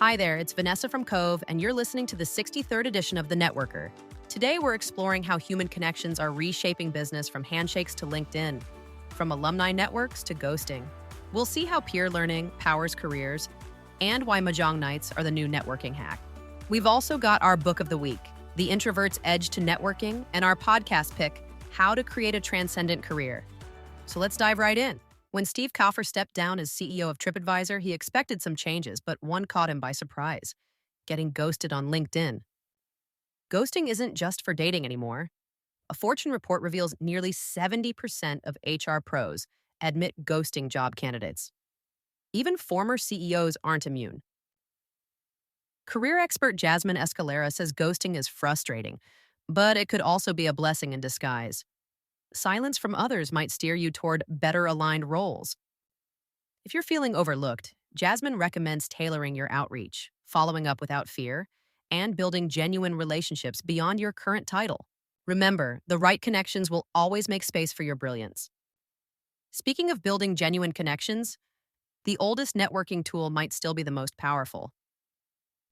Hi there, it's Vanessa from Cove, and you're listening to the 63rd edition of The Networker. Today, we're exploring how human connections are reshaping business from handshakes to LinkedIn, from alumni networks to ghosting. We'll see how peer learning powers careers and why Mahjong nights are the new networking hack. We've also got our book of the week, The Introvert's Edge to Networking, and our podcast pick, How to Create a Transcendent Career. So let's dive right in. When Steve Kaufer stepped down as CEO of TripAdvisor, he expected some changes, but one caught him by surprise: getting ghosted on LinkedIn. Ghosting isn't just for dating anymore. A Fortune report reveals nearly 70% of HR pros admit ghosting job candidates. Even former CEOs aren't immune. Career expert Jasmine Escalera says ghosting is frustrating, but it could also be a blessing in disguise. Silence from others might steer you toward better aligned roles. If you're feeling overlooked, Jasmine recommends tailoring your outreach, following up without fear, and building genuine relationships beyond your current title. Remember, the right connections will always make space for your brilliance. Speaking of building genuine connections, the oldest networking tool might still be the most powerful.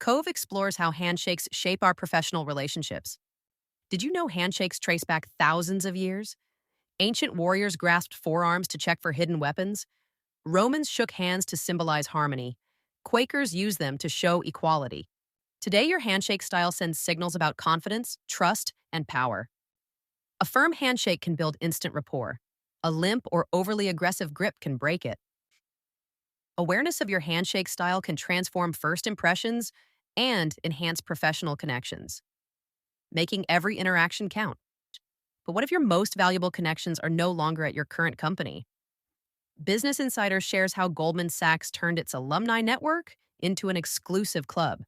Cove explores how handshakes shape our professional relationships. Did you know handshakes trace back thousands of years? Ancient warriors grasped forearms to check for hidden weapons. Romans shook hands to symbolize harmony. Quakers used them to show equality. Today, your handshake style sends signals about confidence, trust, and power. A firm handshake can build instant rapport. A limp or overly aggressive grip can break it. Awareness of your handshake style can transform first impressions and enhance professional connections, making every interaction count. But what if your most valuable connections are no longer at your current company? Business Insider shares how Goldman Sachs turned its alumni network into an exclusive club.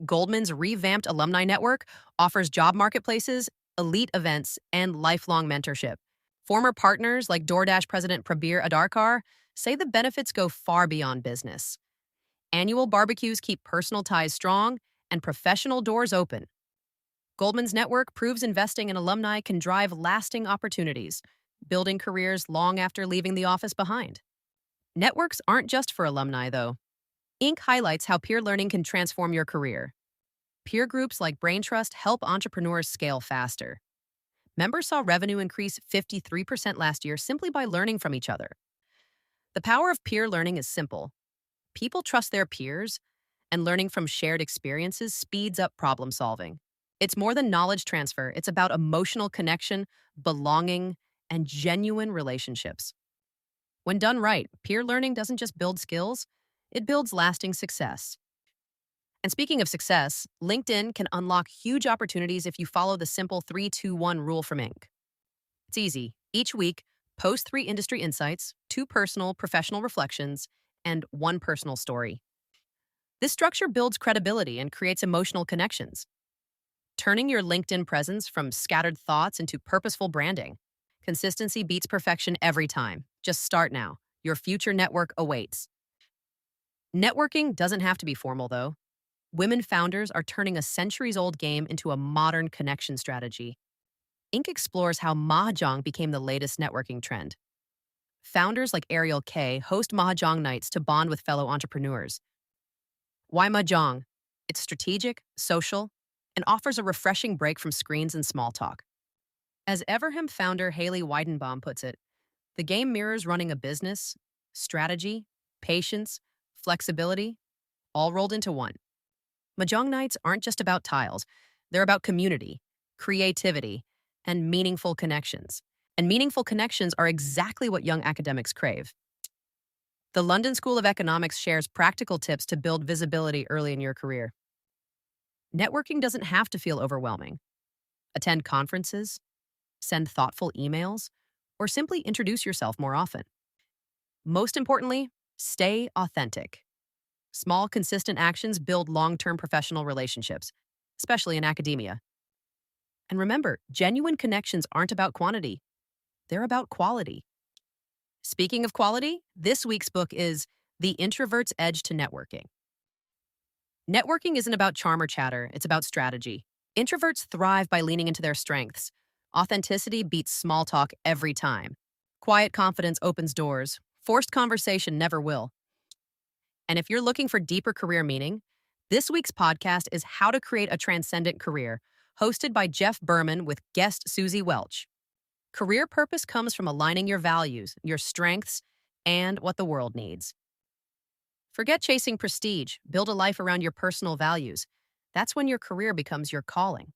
Goldman's revamped alumni network offers job marketplaces, elite events, and lifelong mentorship. Former partners like DoorDash President Prabir Adarkar say the benefits go far beyond business. Annual barbecues keep personal ties strong and professional doors open. Goldman's network proves investing in alumni can drive lasting opportunities, building careers long after leaving the office behind. Networks aren't just for alumni, though. Inc. highlights how peer learning can transform your career. Peer groups like BrainTrust help entrepreneurs scale faster. Members saw revenue increase 53% last year simply by learning from each other. The power of peer learning is simple. People trust their peers, and learning from shared experiences speeds up problem solving. It's more than knowledge transfer. It's about emotional connection, belonging, and genuine relationships. When done right, peer learning doesn't just build skills, it builds lasting success. And speaking of success, LinkedIn can unlock huge opportunities if you follow the simple 3-2-1 rule from Inc. It's easy. Each week, post 3 industry insights, 2 personal, professional reflections, and 1 personal story. This structure builds credibility and creates emotional connections, turning your LinkedIn presence from scattered thoughts into purposeful branding. Consistency beats perfection every time. Just start now. Your future network awaits. Networking doesn't have to be formal, though. Women founders are turning a centuries-old game into a modern connection strategy. Inc. explores how Mahjong became the latest networking trend. Founders like Ariel K host Mahjong nights to bond with fellow entrepreneurs. Why Mahjong? It's strategic, social, and offers a refreshing break from screens and small talk. As Everham founder Haley Weidenbaum puts it, the game mirrors running a business, strategy, patience, flexibility, all rolled into one. Mahjong nights aren't just about tiles. They're about community, creativity, and meaningful connections. And meaningful connections are exactly what young academics crave. The London School of Economics shares practical tips to build visibility early in your career. Networking doesn't have to feel overwhelming. Attend conferences, send thoughtful emails, or simply introduce yourself more often. Most importantly, stay authentic. Small, consistent actions build long-term professional relationships, especially in academia. And remember, genuine connections aren't about quantity. They're about quality. Speaking of quality, this week's book is The Introvert's Edge to Networking. Networking isn't about charm or chatter, it's about strategy. Introverts thrive by leaning into their strengths. Authenticity beats small talk every time. Quiet confidence opens doors. Forced conversation never will. And if you're looking for deeper career meaning, this week's podcast is How to Create a Transcendent Career, hosted by Jeff Berman with guest Susie Welch. Career purpose comes from aligning your values, your strengths, and what the world needs. Forget chasing prestige. Build a life around your personal values. That's when your career becomes your calling.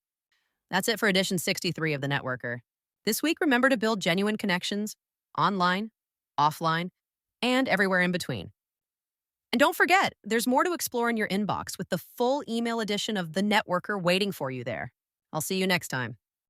That's it for edition 63 of The Networker. This week, remember to build genuine connections online, offline, and everywhere in between. And don't forget, there's more to explore in your inbox with the full email edition of The Networker waiting for you there. I'll see you next time.